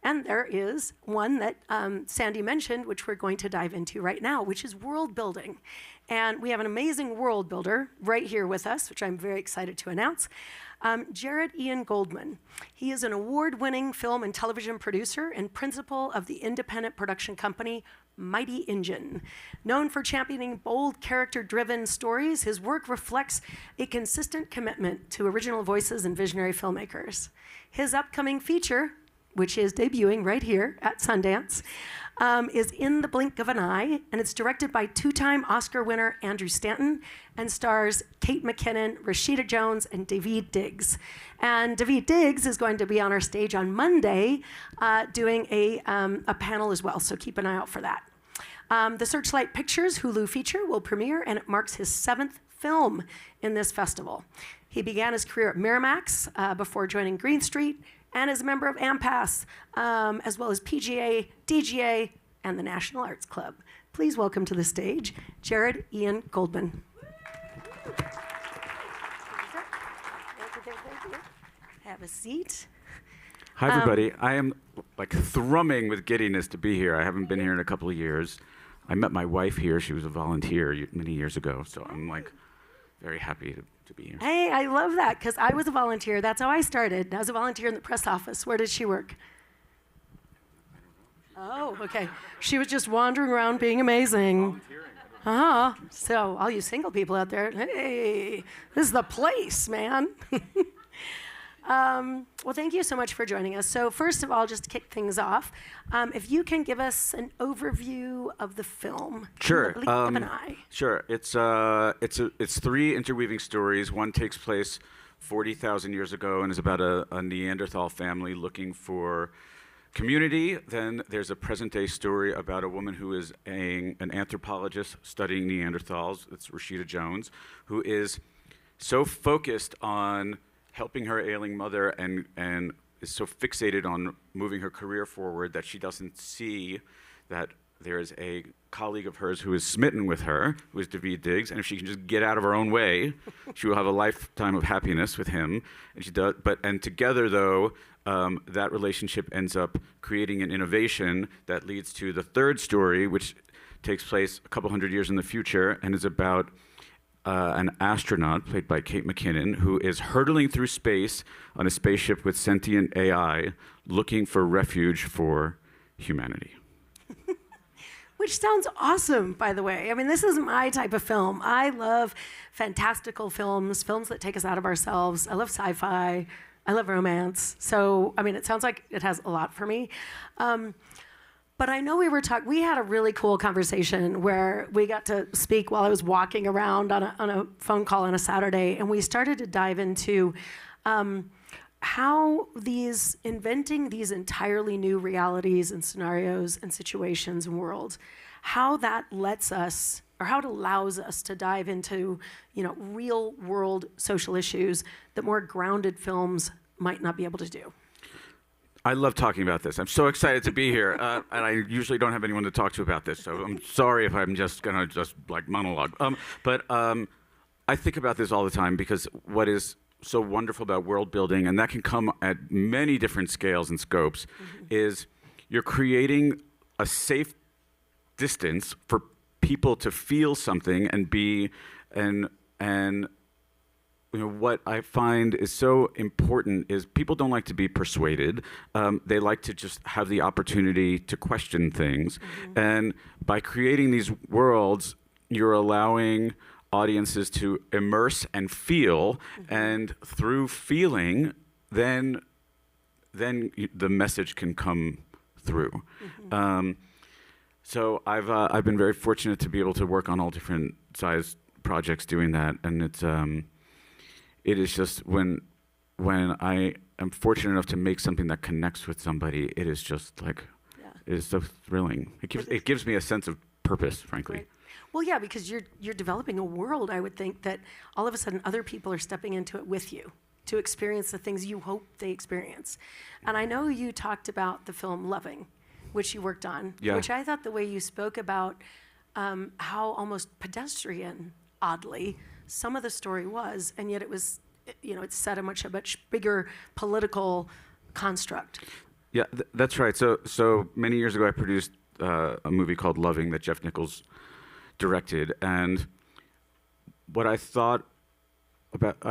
And there is one that Sandy mentioned, which we're going to dive into right now, which is world building. And we have an amazing world builder right here with us, which I'm very excited to announce. Jared Ian Goldman. He is an award-winning film and television producer and principal of the independent production company Mighty Engine. Known for championing bold, character-driven stories, his work reflects a consistent commitment to original voices and visionary filmmakers. His upcoming feature, which is debuting right here at Sundance, is In the Blink of an Eye, and it's directed by two-time Oscar winner Andrew Stanton and stars Kate McKinnon, Rashida Jones, and Daveed Diggs. And Daveed Diggs is going to be on our stage on Monday doing a panel as well, so keep an eye out for that. The Searchlight Pictures Hulu feature will premiere, and it marks his 7th film in this festival. He began his career at Miramax before joining Green Street, and is a member of AMPAS, as well as PGA, DGA, and the National Arts Club. Please welcome to the stage, Jared Ian Goldman. Have a seat. Hi, everybody. I am like thrumming with giddiness to be here. I haven't been here in a couple of years. I met my wife here. She was a volunteer many years ago, so I'm like very happy to be here. Hey, I love that, because I was a volunteer. That's how I started. I was a volunteer in the press office. Where did she work? Oh, okay. She was just wandering around being amazing. So all you single people out there, hey, this is the place, man. Well, thank you so much for joining us. So first of all, just to kick things off, if you can give us an overview of the film. Sure. In the Blink of an Eye. Sure. It's 3 interweaving stories. One takes place 40,000 years ago and is about a Neanderthal family looking for community. Then there's a present-day story about a woman who is an anthropologist studying Neanderthals. It's Rashida Jones, who is so focused on helping her ailing mother and is so fixated on moving her career forward that she doesn't see that there is a colleague of hers who is smitten with her, who is Daveed Diggs, and if she can just get out of her own way, she will have a lifetime of happiness with him. And she does. And together, though, that relationship ends up creating an innovation that leads to the 3rd story, which takes place a couple hundred years in the future and is about an astronaut, played by Kate McKinnon, who is hurtling through space on a spaceship with sentient AI, looking for refuge for humanity. Which sounds awesome, by the way. I mean, this is my type of film. I love fantastical films, films that take us out of ourselves. I love sci-fi. I love romance. So, I mean, it sounds like it has a lot for me. But I know we had a really cool conversation where we got to speak while I was walking around on a phone call on a Saturday, and we started to dive into how inventing these entirely new realities and scenarios and situations and worlds, how that lets us, or how it allows us to dive into, real world social issues that more grounded films might not be able to do. I love talking about this. I'm so excited to be here, and I usually don't have anyone to talk to about this, so I'm sorry if I'm just gonna monologue. But I think about this all the time because what is so wonderful about world building, and that can come at many different scales and scopes, is you're creating a safe distance for people to feel something and be, and what I find is so important is people don't like to be persuaded. They like to just have the opportunity to question things. And by creating these worlds, you're allowing audiences to immerse and feel. And through feeling, then the message can come through. So I've been very fortunate to be able to work on all different size projects doing that. And it is just when I am fortunate enough to make something that connects with somebody, it is just like, it is so thrilling. It gives me a sense of purpose, frankly. Right. Well, yeah, because you're developing a world, I would think, that all of a sudden other people are stepping into it with you to experience the things you hope they experience. And I know you talked about the film Loving, which you worked on, which I thought the way you spoke about how almost pedestrian, oddly, some of the story was, and yet it was, it set a much bigger political construct. Yeah, that's right. So many years ago, I produced a movie called Loving that Jeff Nichols directed, and what I thought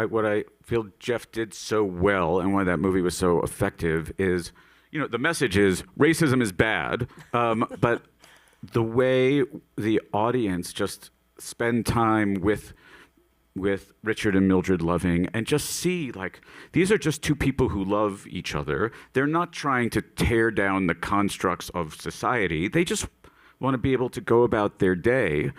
what I feel Jeff did so well, and why that movie was so effective is, the message is racism is bad, but the way the audience just spend time with Richard and Mildred Loving and just see, like, these are just two people who love each other. They're not trying to tear down the constructs of society. They just want to be able to go about their day.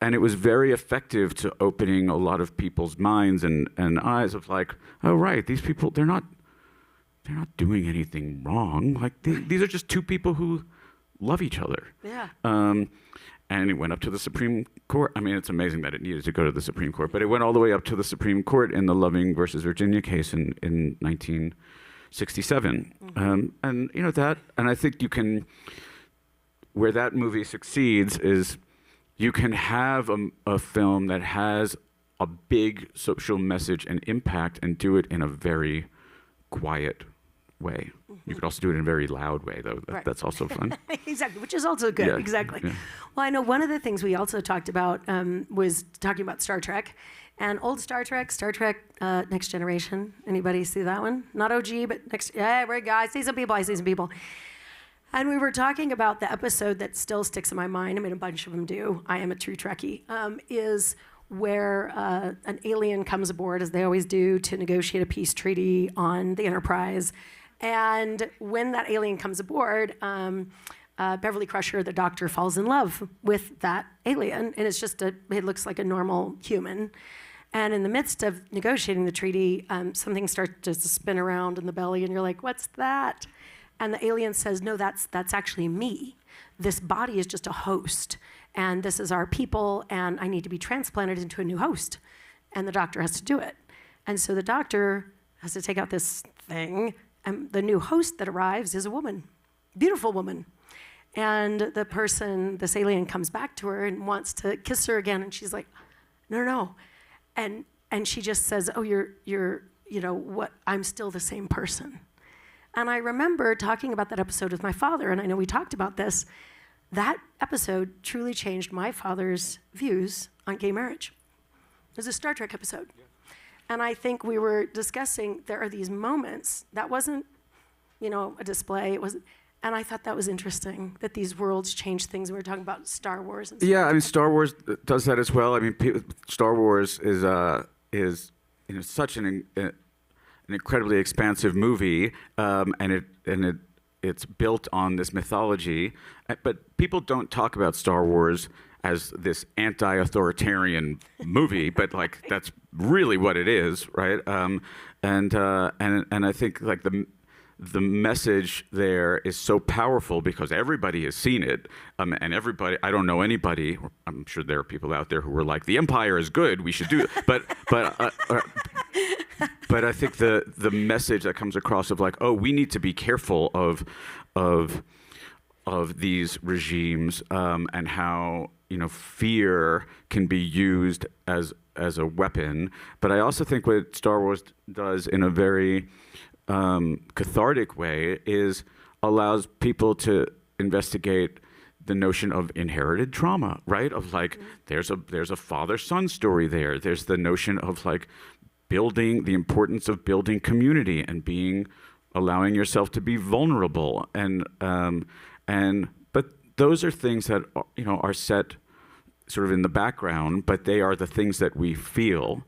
And it was very effective to opening a lot of people's minds and eyes of like, oh, right, these people, they're not doing anything wrong. Like, these are just two people who love each other. Yeah. And it went up to the Supreme Court. I mean, it's amazing that it needed to go to the Supreme Court, but it went all the way up to the Supreme Court in the Loving versus Virginia case in 1967. And that, and I think where that movie succeeds is you can have a film that has a big social message and impact and do it in a very quiet way. You could also do it in a very loud way, though. Right. That's also fun. Exactly, which is also good. Yeah, exactly. yeah. Well, I know one of the things we also talked about was talking about Star Trek. And old Star Trek, Next Generation. Anybody see that one? Not OG, but next. Yeah, right, guys. I see some people. And we were talking about the episode that still sticks in my mind. I mean, a bunch of them do. I am a true Trekkie. Is where an alien comes aboard, as they always do, to negotiate a peace treaty on the Enterprise. And when that alien comes aboard, Beverly Crusher, the doctor, falls in love with that alien. And it's just it looks like a normal human. And in the midst of negotiating the treaty, something starts to spin around in the belly, and you're like, what's that? And the alien says, no, that's actually me. This body is just a host, and this is our people, and I need to be transplanted into a new host. And the doctor has to do it. And so the doctor has to take out this thing, and the new host that arrives is a woman, beautiful woman. And this alien comes back to her and wants to kiss her again, and she's like, no. And she just says, oh, you're what? I'm still the same person. And I remember talking about that episode with my father, and I know we talked about this. That episode truly changed my father's views on gay marriage. It was a Star Trek episode. Yeah. And I think we were discussing there are these moments. That wasn't, a display. It wasn't. And I thought that was interesting, that these worlds change things. We were talking about Star Wars. And stuff. Yeah, I mean, Star Wars does that as well. I mean, Star Wars is such an incredibly expansive movie, and it's built on this mythology. But people don't talk about Star Wars as this anti-authoritarian movie, but like that's really what it is, right? And I think like the message there is so powerful because everybody has seen it, and everybody. I don't know anybody. I'm sure there are people out there who were like, "The Empire is good. We should do it." But I think the message that comes across of like, oh, we need to be careful of these regimes, and how fear can be used as a weapon. But I also think what Star Wars does in a very cathartic way is allows people to investigate the notion of inherited trauma, right? Of like, there's a father-son story there. There's the notion of like the importance of building community and allowing yourself to be vulnerable. But those are things that, are set sort of in the background, but they are the things that we feel.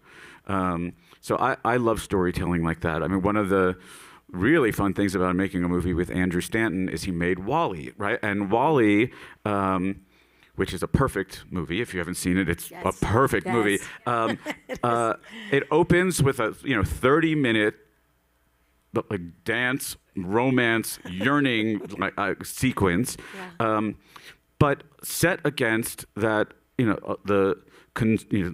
So I love storytelling like that. I mean, one of the really fun things about making a movie with Andrew Stanton is he made WALL-E, right? And WALL-E, which is a perfect movie. If you haven't seen it, it's a perfect movie. It opens with a 30-minute like dance, romance, yearning sequence, but set against that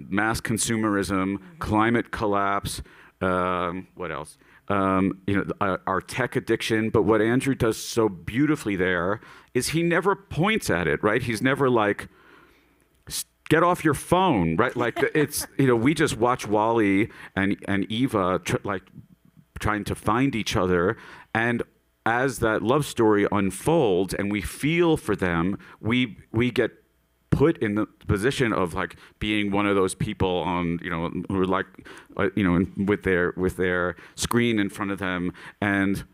mass consumerism, climate collapse. What else? Our tech addiction. But what Andrew does so beautifully there is he never points at it, right? He's never like, get off your phone, right? Like it's, we just watch WALL-E and Eva trying to find each other. And as that love story unfolds and we feel for them, we get put in the position of like being one of those people on, who are like, with their screen in front of them. And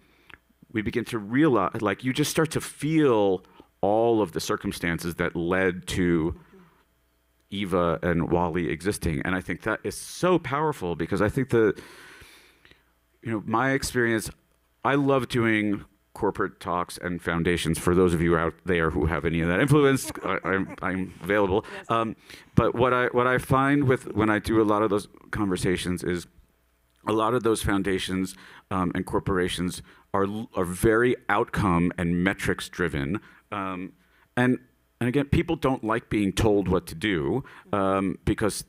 we begin to realize, like, you just start to feel all of the circumstances that led to Eva and Wally existing. And I think that is so powerful, because I think my experience, I love doing corporate talks and foundations. For those of you out there who have any of that influence, I'm available. Yes. But what I find when I do a lot of those conversations is a lot of those foundations and corporations are very outcome and metrics driven. And again, people don't like being told what to do because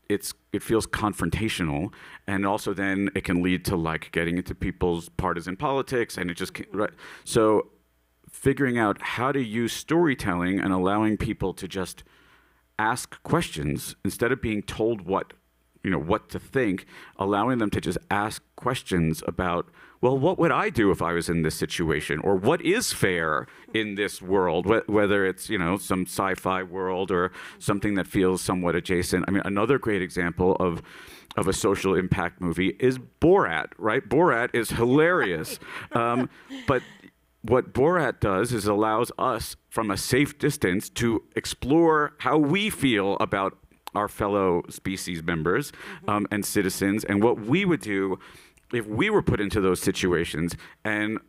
it feels confrontational, and also then it can lead to like getting into people's partisan politics, and it just right. So figuring out how to use storytelling and allowing people to just ask questions instead of being told what to think, allowing them to just ask questions about, well, what would I do if I was in this situation? Or what is fair in this world, whether it's, some sci-fi world or something that feels somewhat adjacent. I mean, another great example of a social impact movie is Borat, right? Borat is hilarious. But what Borat does is allows us from a safe distance to explore how we feel about our fellow species members and citizens, and what we would do if we were put into those situations. And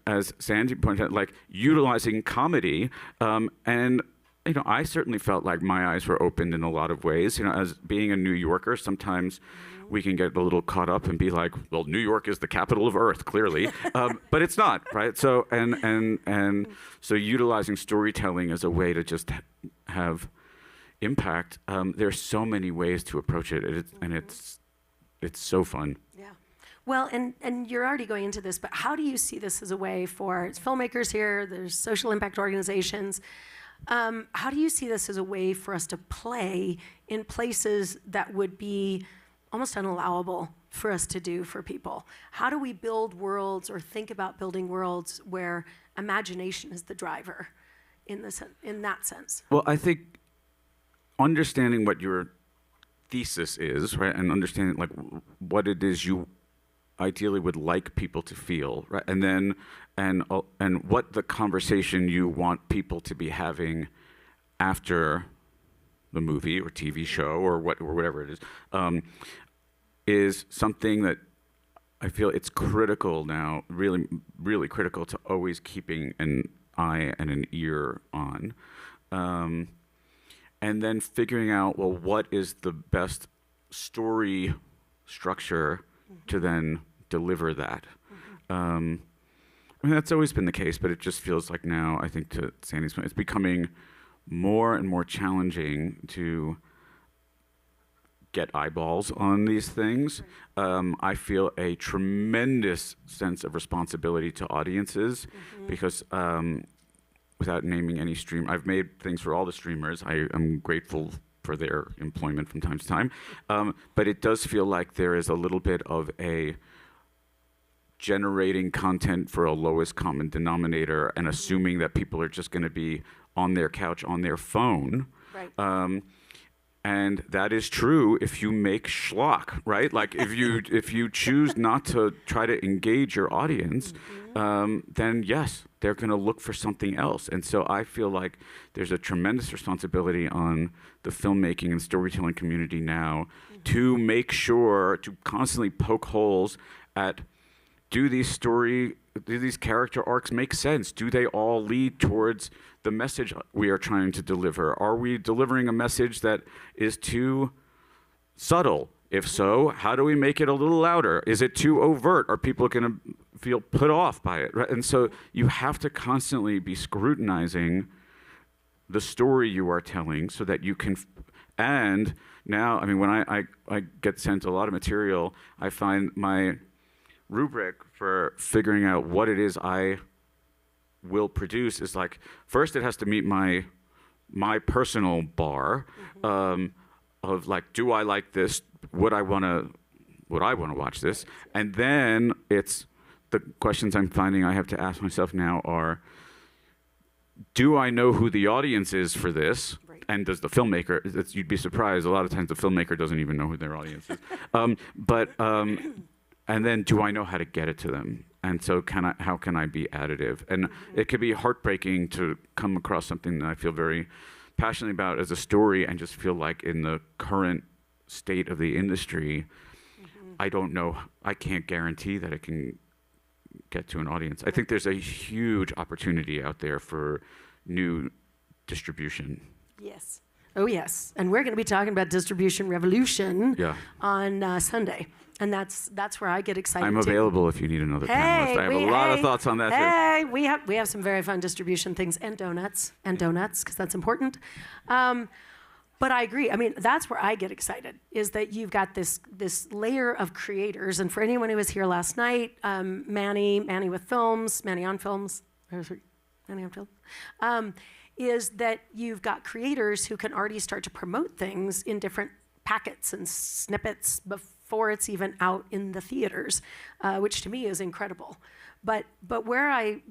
as Sandy pointed out, like utilizing comedy, and I certainly felt like my eyes were opened in a lot of ways. As being a New Yorker, sometimes we can get a little caught up and be like, well, New York is the capital of Earth, clearly, but it's not, right? So and so utilizing storytelling as a way to just have impact. There's so many ways to approach it, and it's so fun. Yeah. Well, and you're already going into this, but how do you see this as a way for filmmakers here? There's social impact organizations. How do you see this as a way for us to play in places that would be almost unallowable for us to do for people? How do we build worlds or think about building worlds where imagination is the driver in that sense? Well, I think understanding what your thesis is, right, and understanding like what it is you ideally would like people to feel, right, and then and what the conversation you want people to be having after the movie or TV show or whatever it is something that I feel it's critical now, really, really critical to always keeping an eye and an ear on. And then figuring out, well, what is the best story structure to then deliver that? I mean, that's always been the case, but it just feels like now, I think to Sandy's point, it's becoming more and more challenging to get eyeballs on these things. I feel a tremendous sense of responsibility to audiences because without naming any stream, I've made things for all the streamers. I am grateful for their employment from time to time. But it does feel like there is a little bit of a generating content for a lowest common denominator and assuming that people are just going to be on their couch, on their phone. Right. And that is true if you make schlock, right? Like if you choose not to try to engage your audience, then yes, they're going to look for something else. And so I feel like there's a tremendous responsibility on the filmmaking and storytelling community now to make sure to constantly poke holes at, do these character arcs make sense? Do they all lead towards the message we are trying to deliver? Are we delivering a message that is too subtle? If so, how do we make it a little louder? Is it too overt? Are people going to feel put off by it? Right? And so you have to constantly be scrutinizing the story you are telling so that you can, and now, I mean, when I get sent a lot of material, I find my rubric for figuring out what it is I will produce is like, first it has to meet my personal bar of like, do I like this? Would I want to would I want to watch this? And then it's the questions I'm finding I have to ask myself now are, do I know who the audience is for this? Right. And does the filmmaker, you'd be surprised, a lot of times the filmmaker doesn't even know who their audience is. And then do I know how to get it to them? And so how can I be additive? And it could be heartbreaking to come across something that I feel very passionately about as a story and just feel like in the current state of the industry, I don't know, I can't guarantee that it can get to an audience. I think there's a huge opportunity out there for new distribution. Yes. Oh, yes. And we're going to be talking about distribution revolution Yeah. on Sunday. And that's where I get excited. I'm available if you need another panelist. I have a lot of thoughts on that too. Hey, we have some very fun distribution things and donuts, because that's important. But I agree. I mean, that's where I get excited, is that you've got this layer of creators. And for anyone who was here last night, Manny with Films, Manny on Films, is that you've got creators who can already start to promote things in different packets and snippets before it's even out in the theaters, which to me is incredible. But where I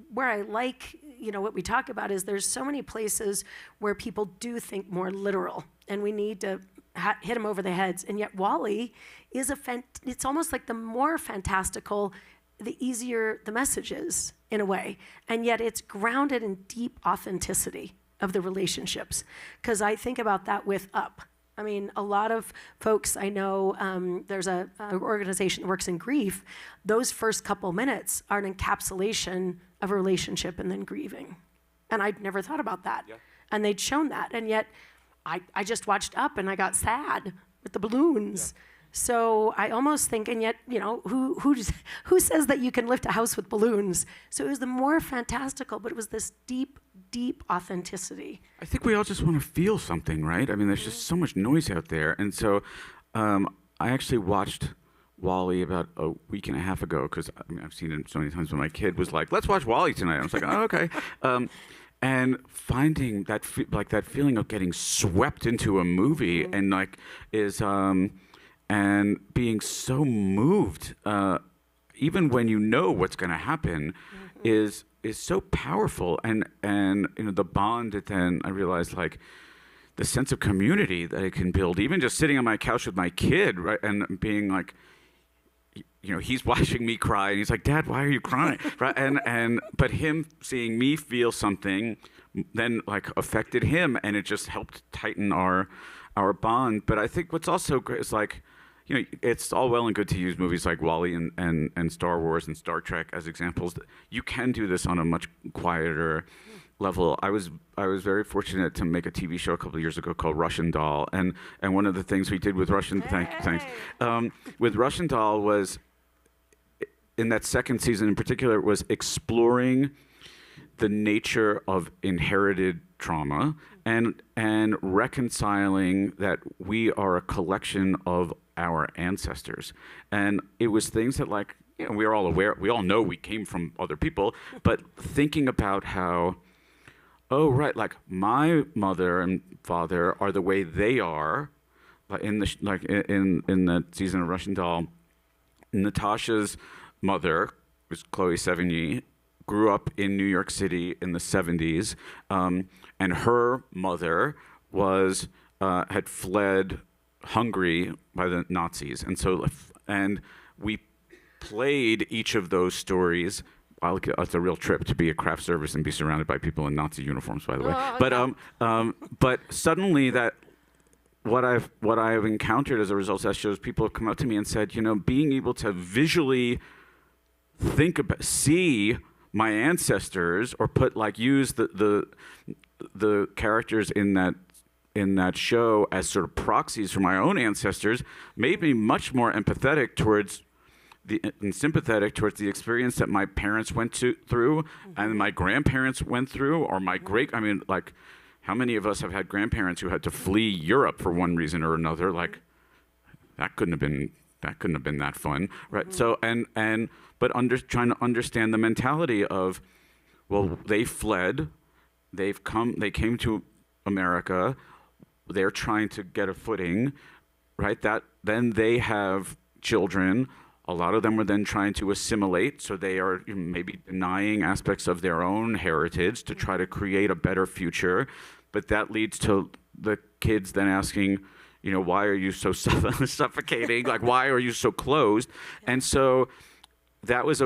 like, what we talk about is there's so many places where people do think more literal, and we need to hit them over the heads. And yet WALL-E is it's almost like the more fantastical, the easier the message is in a way. And yet it's grounded in deep authenticity of the relationships. Because I think about that with Up. I mean, a lot of folks I know, there's an organization that works in grief. Those first couple minutes are an encapsulation of a relationship and then grieving. And I'd never thought about that. Yeah. And they'd shown that. And yet I just watched Up and I got sad with the balloons. Yeah. So I almost think, and yet, who says that you can lift a house with balloons? So it was the more fantastical, but it was this deep authenticity. I think we all just want to feel something, right? I mean, there's just so much noise out there. And so I actually watched WALL-E about a week and a half ago, because I've seen it so many times when my kid was like, let's watch WALL-E tonight. I was like, oh, okay. And finding that that feeling of getting swept into a movie and and being so moved, even when you know what's going to happen, is so powerful. And the bond that then I realized, like, the sense of community that it can build, even just sitting on my couch with my kid, right, and being like, he's watching me cry, and he's like, Dad, why are you crying? Right, but him seeing me feel something then affected him, and it just helped tighten our bond. But I think what's also great is it's all well and good to use movies like WALL-E and Star Wars and Star Trek as examples. You can do this on a much quieter level. I was very fortunate to make a TV show a couple of years ago called Russian Doll, and one of the things we did with Russian with Russian Doll was, in that second season in particular, was exploring the nature of inherited trauma and reconciling that we are a collection of our ancestors. And it was things that we're all aware, we all know we came from other people, but thinking about how, oh, right, my mother and father are the way they are, in that season of Russian Doll. Natasha's mother was Chloe Sevigny, grew up in New York City in the 70s, and her mother had fled Hungary by the Nazis, and we played each of those stories. It's a real trip to be a craft service and be surrounded by people in Nazi uniforms, by the way. But suddenly that what I've encountered as a result of that show is people have come up to me and said, being able to visually see my ancestors, or use the characters in that show as sort of proxies for my own ancestors, made me much more empathetic and sympathetic towards the experience that my parents went through, and my grandparents went through, or my how many of us have had grandparents who had to flee Europe for one reason or another? That couldn't have been that fun, right? So trying to understand the mentality of, well, they fled, they came to America, they're trying to get a footing, right? That then they have children. A lot of them are then trying to assimilate, so they are maybe denying aspects of their own heritage to try to create a better future. But that leads to the kids then asking, why are you so suffocating? Like, why are you so closed? And so that was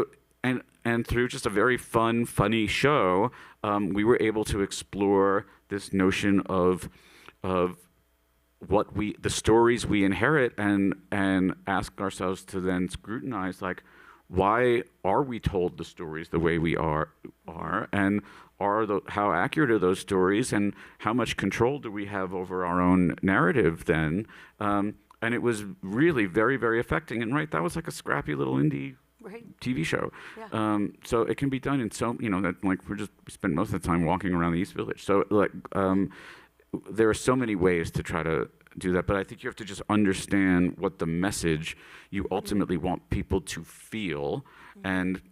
and through just a very funny show, we were able to explore this notion of the stories we inherit, and ask ourselves to then scrutinize, like, why are we told the stories the way we are, and how accurate are those stories, and how much control do we have over our own narrative then? And it was really very, very affecting. And that was like a scrappy little indie TV show. Yeah. So it can be done in we spent most of the time walking around the East Village. So there are so many ways to try to do that, but I think you have to just understand what the message you ultimately want people to feel, and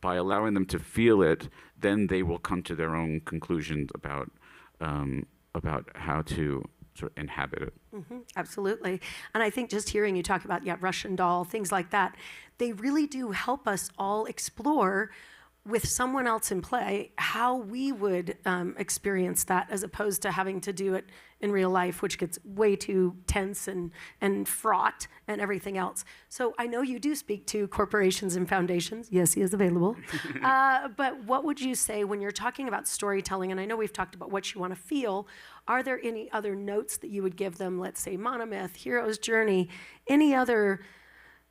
by allowing them to feel it, then they will come to their own conclusions about how to sort of inhabit it. Absolutely. And I think just hearing you talk about Russian Doll, things like that, they really do help us all explore with someone else in play how we would experience that, as opposed to having to do it in real life, which gets way too tense and fraught and everything else. So I know you do speak to corporations and foundations. Yes, he is available. But what would you say when you're talking about storytelling? And I know we've talked about what you want to feel. Are there any other notes that you would give them? Let's say monomyth, hero's journey, any other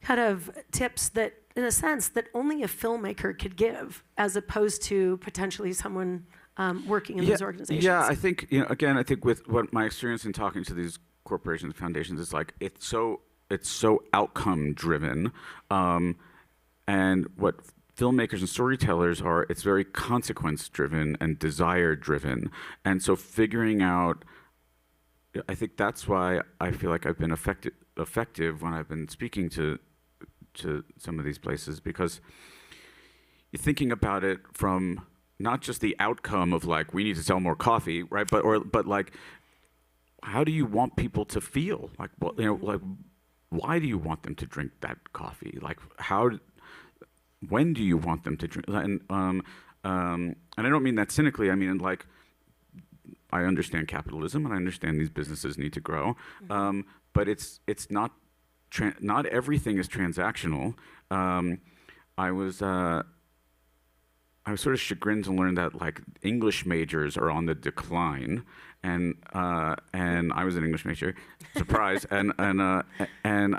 kind of tips that, in a sense, that only a filmmaker could give, as opposed to potentially someone working in those organizations? Yeah, I think, again, I think with what my experience in talking to these corporations and foundations is like, it's so outcome driven, and what filmmakers and storytellers are, it's very consequence driven and desire driven. And so figuring out, I think that's why I feel like I've been effective when I've been speaking to some of these places, because you're thinking about it from not just the outcome of like, we need to sell more coffee, right? But like, how do you want people to feel? Like, like, why do you want them to drink that coffee? Like, when do you want them to drink? And I don't mean that cynically. I mean, like, I understand capitalism and I understand these businesses need to grow, but it's not. Not everything is transactional. I was sort of chagrined to learn that like English majors are on the decline, and I was an English major, surprise, and I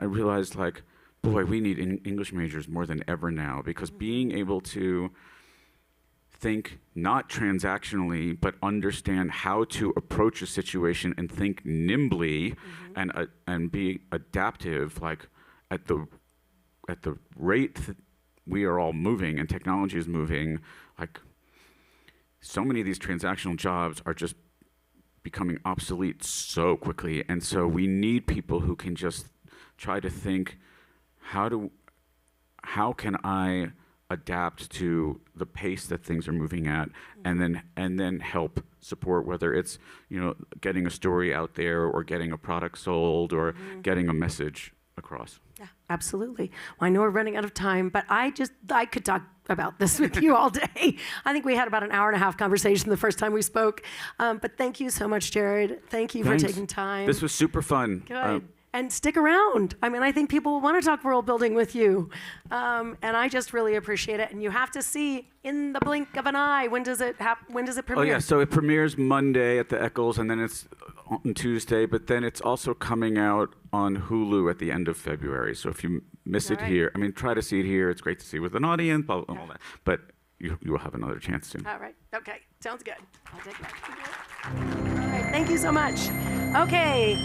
realized, like, boy, we need English majors more than ever now, because being able to think not transactionally, but understand how to approach a situation and think nimbly, and be adaptive, like at the rate that we are all moving and technology is moving, like so many of these transactional jobs are just becoming obsolete so quickly. And so we need people who can just try to think, how can I adapt to the pace that things are moving at, and then help support, whether it's getting a story out there, or getting a product sold, or getting a message across. Yeah, absolutely. Well, I know we're running out of time, but I could talk about this with you all day. I think we had about an hour and a half conversation the first time we spoke. But thank you so much, Jared. Thank you for taking time. This was super fun. Good. And stick around. I mean, I think people will want to talk world building with you. And I just really appreciate it. And you have to see in the blink of an eye. When does it premiere? Oh, yeah. So it premieres Monday at the Eccles, and then it's on Tuesday. But then it's also coming out on Hulu at the end of February. So if you miss it here, I mean, try to see it here. It's great to see with an audience, blah, blah, all that. But you will have another chance soon. All right. Okay. Sounds good. I'll take that. All right. Thank you so much. Okay.